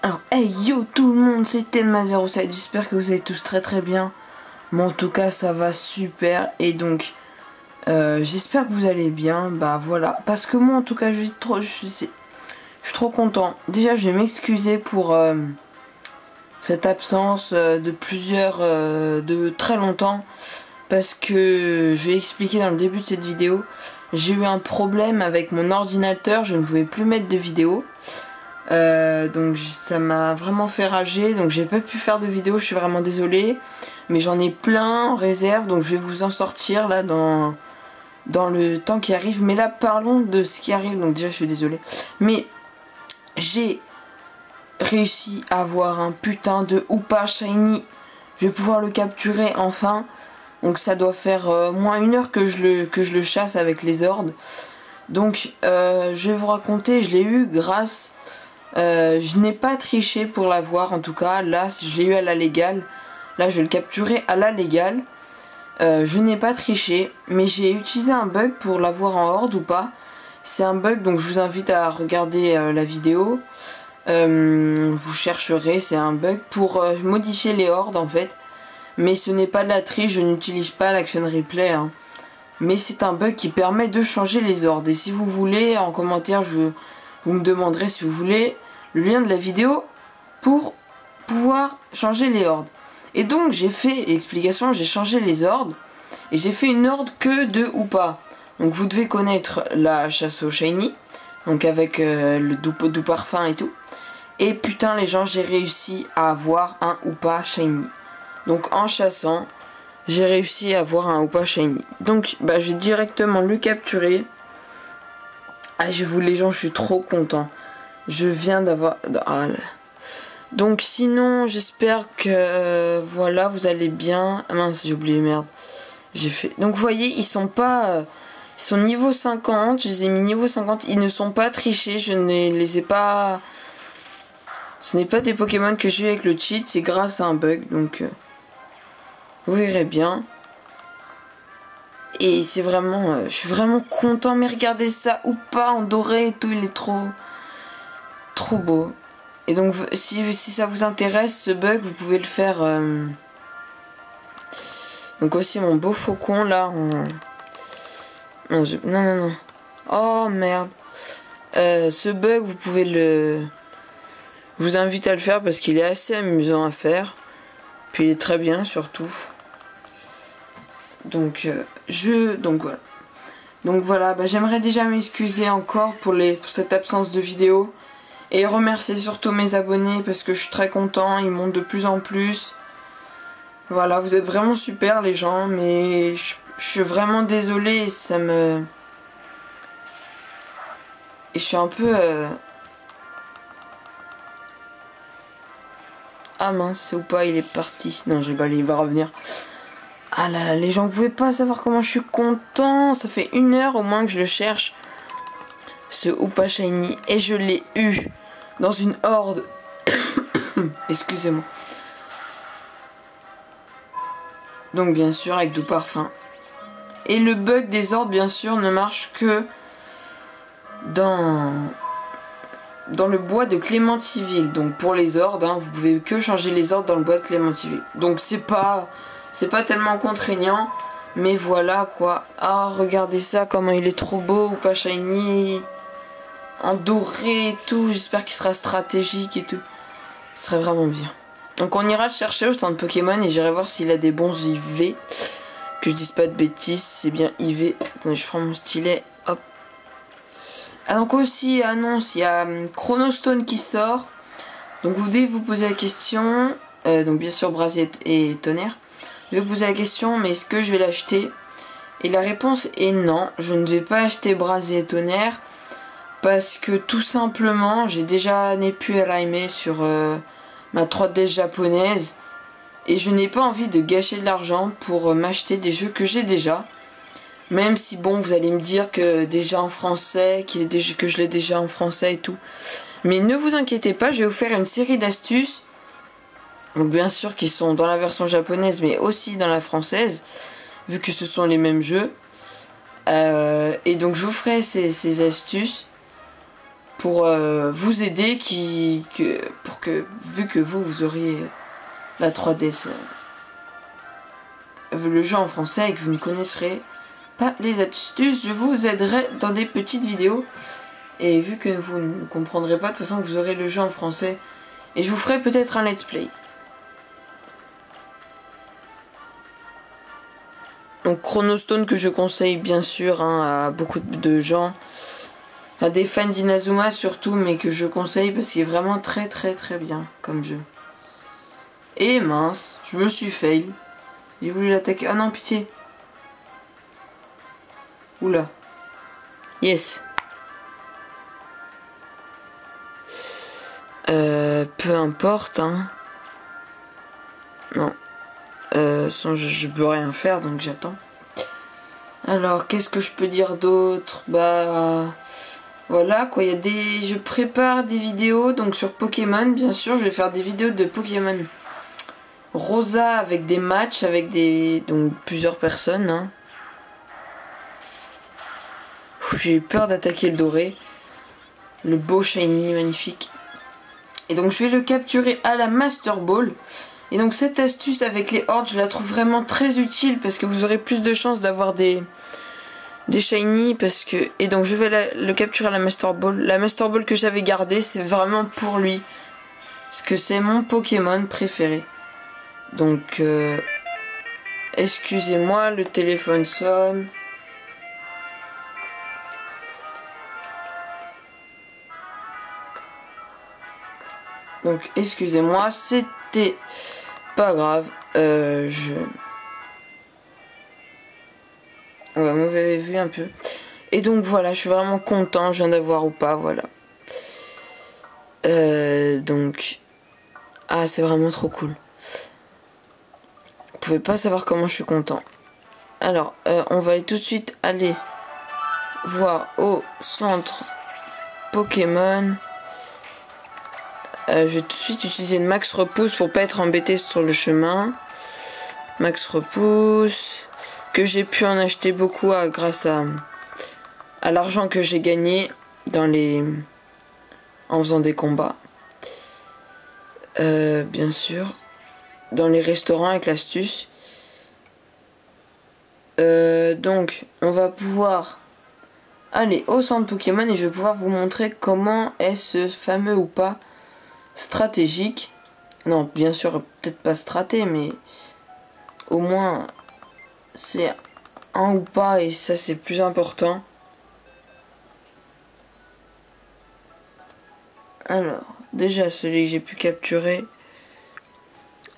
Alors, hey yo tout le monde, c'est Tenma07, j'espère que vous allez tous très bien. Moi en tout cas ça va super et donc j'espère que vous allez bien, bah voilà. Parce que moi en tout cas je suis trop content. Déjà je vais m'excuser pour cette absence de très longtemps. Parce que je vais expliquer dans le début de cette vidéo, j'ai eu un problème avec mon ordinateur, je ne pouvais plus mettre de vidéo. Donc ça m'a vraiment fait rager, donc j'ai pas pu faire de vidéo, je suis vraiment désolée, mais j'en ai plein en réserve, donc je vais vous en sortir là dans le temps qui arrive. Mais là parlons de ce qui arrive, donc déjà je suis désolée, mais j'ai réussi à avoir un putain de Hoopa Shiny, je vais pouvoir le capturer enfin, donc ça doit faire moins 1 heure que je le chasse avec les ordres. Donc je vais vous raconter, je l'ai eu grâce... je n'ai pas triché pour l'avoir, en tout cas là je l'ai eu à la légale, là je vais le capturer à la légale. Je n'ai pas triché, mais j'ai utilisé un bug pour l'avoir en horde ou pas. C'est un bug, donc je vous invite à regarder la vidéo, vous chercherez, c'est un bug pour modifier les hordes en fait, mais ce n'est pas de la triche, je n'utilise pas l'action replay hein. Mais c'est un bug qui permet de changer les ordres, et si vous voulez en commentaire vous me demanderez si vous voulez le lien de la vidéo pour pouvoir changer les ordres. Et donc j'ai fait explication, j'ai changé les ordres et j'ai fait une ordre que de Hoopa. Donc vous devez connaître la chasse au shiny, donc avec le doux parfum et tout. Et putain les gens, j'ai réussi à avoir un Hoopa shiny. Donc en chassant, j'ai réussi à avoir un Hoopa shiny. Donc bah, je vais directement le capturer. Ah, les gens, je suis trop content. Je viens d'avoir... Ah, donc sinon, j'espère que... voilà, vous allez bien. Ah mince, j'ai oublié, merde. J'ai fait... Donc vous voyez, ils sont pas... ils sont niveau 50. Je les ai mis niveau 50. Ils ne sont pas trichés. Je ne les ai pas... Ce n'est pas des Pokémon que j'ai eu avec le cheat. C'est grâce à un bug. Donc... vous verrez bien. Et c'est vraiment... je suis vraiment content. Mais regardez ça, ou pas en doré et tout. Il est trop beau. Et donc si ça vous intéresse ce bug, vous pouvez le faire. Donc aussi mon beau faucon là. Non. Oh merde. Ce bug, vous pouvez le... je vous invite à le faire parce qu'il est assez amusant à faire. Puis il est très bien surtout. Donc voilà. Donc voilà, bah, j'aimerais déjà m'excuser encore pour cette absence de vidéo. Et remercier surtout mes abonnés parce que je suis très content, ils montent de plus en plus. Voilà, vous êtes vraiment super les gens, mais je suis vraiment désolée, ça me... Et je suis un peu... Ah mince, c'est ou pas, il est parti. Non, je rigole, il va revenir. Ah là là, les gens, vous pouvez pas savoir comment je suis content. Ça fait 1 heure au moins que je le cherche. Ce Hoopa Shiny, et je l'ai eu dans une horde. Excusez-moi. Donc bien sûr avec doux parfum. Et le bug des ordres bien sûr ne marche que dans le bois de Clémentiville. Donc pour les ordres, hein, vous pouvez que changer les ordres dans le bois de Clémentiville. Donc c'est pas tellement contraignant, mais voilà quoi. Ah regardez ça, comment il est trop beau, Hoopa Shiny. En doré et tout, j'espère qu'il sera stratégique et tout. Ce serait vraiment bien. Donc on ira le chercher au stand Pokémon et j'irai voir s'il a des bons IV. Que je dise pas de bêtises, c'est bien IV. Attendez, je prends mon stylet, hop. Ah donc aussi, annonce, il y a Chronostone qui sort. Donc vous devez vous poser la question, donc bien sûr Brasier et Tonnerre. Vous devez vous poser la question, mais est-ce que je vais l'acheter? Et la réponse est non, je ne vais pas acheter Brasier et Tonnerre. Parce que tout simplement, j'ai déjà pu Alaime sur ma 3DS japonaise. Et je n'ai pas envie de gâcher de l'argent pour m'acheter des jeux que j'ai déjà. Même si bon, vous allez me dire que déjà en français, que je l'ai déjà en français et tout. Mais ne vous inquiétez pas, je vais vous faire une série d'astuces. Donc bien sûr qui sont dans la version japonaise, mais aussi dans la française. Vu que ce sont les mêmes jeux. Et donc je vous ferai ces astuces. pour vous aider, vu que vous auriez la 3DS, le jeu en français et que vous ne connaisserez pas les astuces, je vous aiderai dans des petites vidéos. Et vu que vous ne comprendrez pas, de toute façon vous aurez le jeu en français. Et je vous ferai peut-être un let's play. Donc Chronostone que je conseille bien sûr à beaucoup de gens. À des fans d'Inazuma surtout, mais que je conseille parce qu'il est vraiment très bien comme jeu. Et mince, je me suis fail. J'ai voulu l'attaquer. Ah non, pitié. Oula. Yes. Peu importe, hein. Non. Je peux rien faire, donc j'attends. Alors, qu'est-ce que je peux dire d'autre? Bah... Voilà, quoi. Je prépare des vidéos, donc sur Pokémon, bien sûr. Je vais faire des vidéos de Pokémon Rosa avec des matchs, avec donc plusieurs personnes, hein. J'ai eu peur d'attaquer le doré. Le beau shiny magnifique. Et donc je vais le capturer à la Master Ball. Et donc cette astuce avec les hordes, je la trouve vraiment très utile parce que vous aurez plus de chances d'avoir des shiny et donc je vais le capturer à la Master Ball. La Master Ball que j'avais gardée, c'est vraiment pour lui. Parce que c'est mon Pokémon préféré. Donc excusez-moi, le téléphone sonne. Donc excusez-moi, c'était pas grave. Ouais, vous m'avez vu un peu. Et donc voilà, je suis vraiment content, je viens d'avoir ou pas, voilà. Donc... Ah, c'est vraiment trop cool. Vous pouvez pas savoir comment je suis content. Alors, on va tout de suite aller voir au centre Pokémon. Je vais tout de suite utiliser une max repousse pour pas être embêté sur le chemin. Max repousse. Que j'ai pu en acheter beaucoup grâce à l'argent que j'ai gagné en faisant des combats. Bien sûr. Dans les restaurants avec l'astuce. Donc, on va pouvoir aller au centre Pokémon et je vais pouvoir vous montrer comment est ce fameux ou pas stratégique. Non, bien sûr, peut-être pas straté, mais au moins c'est un ou pas et ça c'est plus important. Alors, déjà celui que j'ai pu capturer.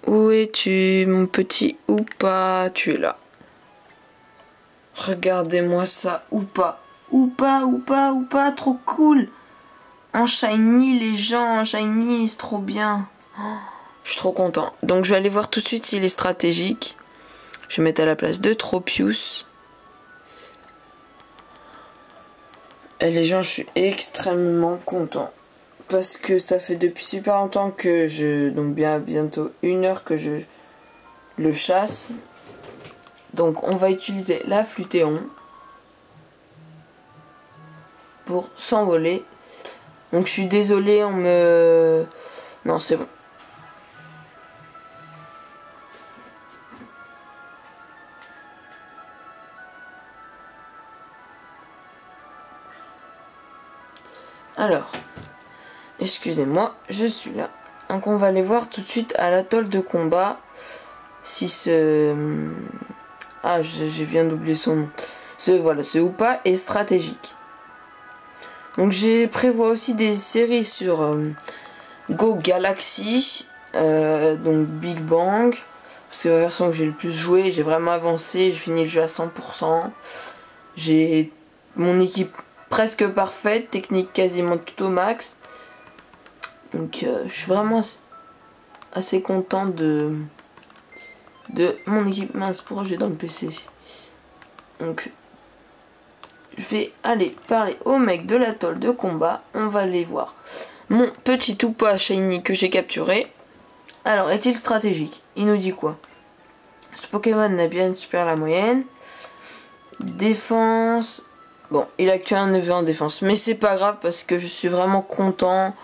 Où es-tu, mon petit ou pas? Tu es là. Regardez-moi ça, ou pas. Ou pas, trop cool. En shiny, les gens, en shiny, c'est trop bien. Oh, je suis trop content. Donc je vais aller voir tout de suite s'il est stratégique. Je vais mettre à la place de Tropius. Et les gens, je suis extrêmement content. Parce que ça fait depuis super longtemps que donc bientôt 1 heure que je le chasse. Donc on va utiliser la Flutéon pour s'envoler. Donc je suis désolé, Non, c'est bon. Alors, excusez-moi, je suis là. Donc on va aller voir tout de suite à l'atoll de combat. Si ce... Ah, je viens d'oublier son nom. Ce ou pas est stratégique. Donc j'ai prévois aussi des séries sur Go Galaxy, donc Big Bang. C'est la version que j'ai le plus joué, j'ai vraiment avancé, j'ai fini le jeu à 100%. J'ai mon équipe presque parfaite, technique quasiment tout au max. Donc je suis vraiment assez content de mon équipe. Mince, pourquoi j'ai dans le PC? Donc je vais aller parler au mec de l'atoll de combat. On va aller voir mon petit Toupa shiny que j'ai capturé. Alors, est-il stratégique? Il nous dit quoi? Ce Pokémon n'a bien super la moyenne. Défense. Bon, il a qu'un 9 en défense. Mais c'est pas grave parce que je suis vraiment content.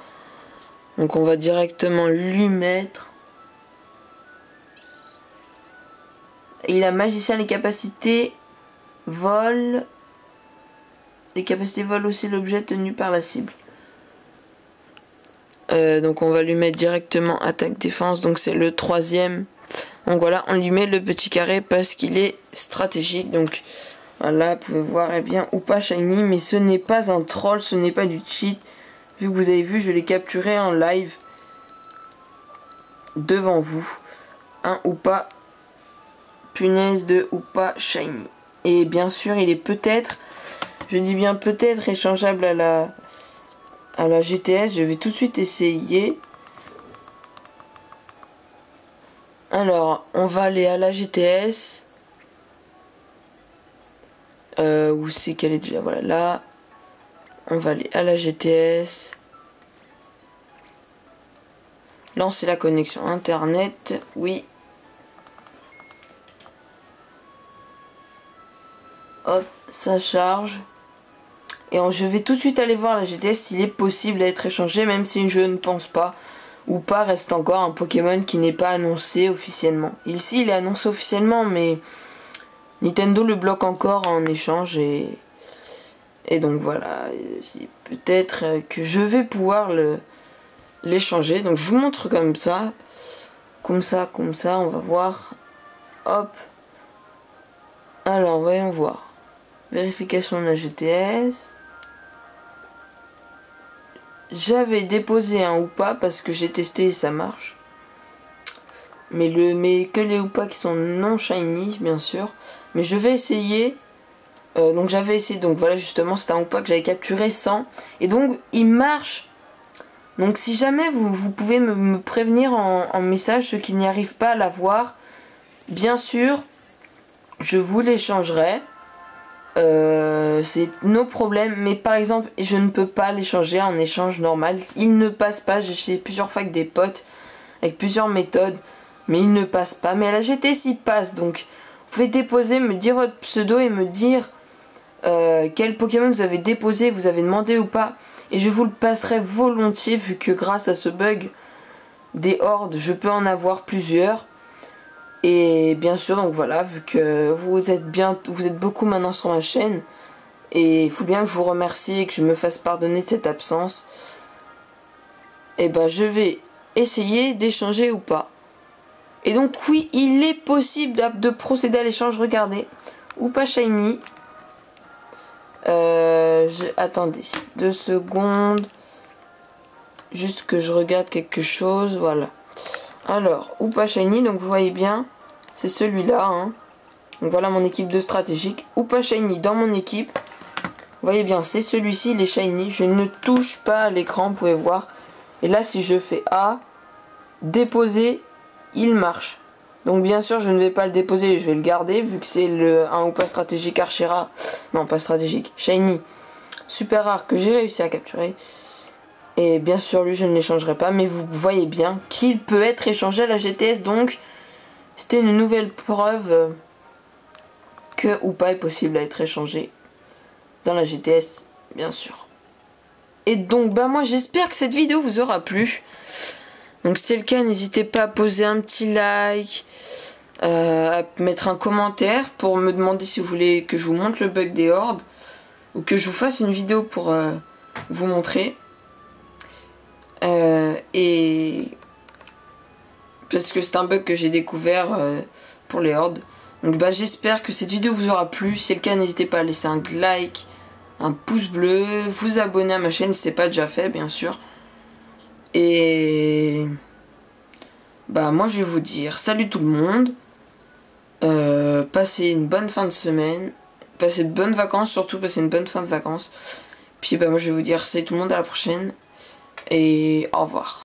Donc on va directement lui mettre. Il a magicien, les capacités vol. Les capacités vol aussi l'objet tenu par la cible. Donc on va lui mettre directement attaque défense. Donc c'est le 3e. Donc voilà, on lui met le petit carré parce qu'il est stratégique. Donc voilà, vous pouvez voir, eh bien, Hoopa Shiny. Mais ce n'est pas un troll, ce n'est pas du cheat. Vu que vous avez vu, je l'ai capturé en live. Devant vous. Un Hoopa. Punaise de Hoopa Shiny. Et bien sûr, il est peut-être, je dis bien peut-être, échangeable à la GTS. Je vais tout de suite essayer. Alors, on va aller à la GTS. Où c'est qu'elle est déjà? Voilà, là. On va aller à la GTS. Lancer la connexion internet. Oui. Hop, ça charge. Et je vais tout de suite aller voir la GTS s'il est possible d'être échangé, même si je ne pense pas. Hoopa reste encore un Pokémon qui n'est pas annoncé officiellement. Ici, il est annoncé officiellement, mais Nintendo le bloque encore en échange. Et donc voilà, peut-être que je vais pouvoir l'échanger. Donc je vous montre comme ça. Comme ça, on va voir. Hop. Alors, voyons voir. Vérification de la GTS. J'avais déposé un Hoopa parce que j'ai testé et ça marche. Mais que les Hoopas qui sont non shiny, bien sûr. Mais je vais essayer. Donc j'avais essayé. Donc voilà, justement, c'est un Hoopa que j'avais capturé sans. Et donc, il marche. Donc si jamais vous pouvez me prévenir en message, ceux qui n'y arrivent pas à l'avoir. Bien sûr, je vous l'échangerai. C'est nos problèmes, mais par exemple je ne peux pas l'échanger en échange normal, il ne passe pas. J'ai essayé plusieurs fois avec des potes avec plusieurs méthodes, mais il ne passe pas. Mais à la GTS il passe, donc vous pouvez déposer, me dire votre pseudo et me dire quel Pokémon vous avez déposé, vous avez demandé ou pas, et je vous le passerai volontiers, vu que grâce à ce bug des hordes je peux en avoir plusieurs. Et bien sûr, donc voilà, vu que vous êtes beaucoup maintenant sur ma chaîne, et il faut bien que je vous remercie et que je me fasse pardonner de cette absence, et ben je vais essayer d'échanger ou pas. Et donc oui, il est possible de procéder à l'échange. Regardez, Hoopa Shiny. Attendez 2 secondes, juste que je regarde quelque chose. Voilà. Alors, Hoopa Shiny, donc vous voyez bien, c'est celui-là. Hein. Donc voilà mon équipe de stratégique. Hoopa Shiny dans mon équipe. Vous voyez bien, c'est celui-ci, il est shiny. Je ne touche pas à l'écran, vous pouvez voir. Et là, si je fais A, déposer, il marche. Donc bien sûr, je ne vais pas le déposer, je vais le garder, vu que c'est un Hoopa stratégique archi rare. Non, pas stratégique, shiny. Super rare que j'ai réussi à capturer. Et bien sûr, lui, je ne l'échangerai pas. Mais vous voyez bien qu'il peut être échangé à la GTS. Donc, c'était une nouvelle preuve que Hoopa est possible à être échangé dans la GTS, bien sûr. Et donc, bah moi, j'espère que cette vidéo vous aura plu. Donc, si c'est le cas, n'hésitez pas à poser un petit like, à mettre un commentaire pour me demander si vous voulez que je vous montre le bug des hordes, ou que je vous fasse une vidéo pour vous montrer. Et parce que c'est un bug que j'ai découvert pour les hordes. Donc bah j'espère que cette vidéo vous aura plu. Si c'est le cas, n'hésitez pas à laisser un like, un pouce bleu, vous abonner à ma chaîne si c'est pas déjà fait, bien sûr. Et bah moi je vais vous dire salut tout le monde. Passez une bonne fin de semaine. Passez de bonnes vacances, surtout passez une bonne fin de vacances. Puis bah moi je vais vous dire salut tout le monde, à la prochaine. Et au revoir.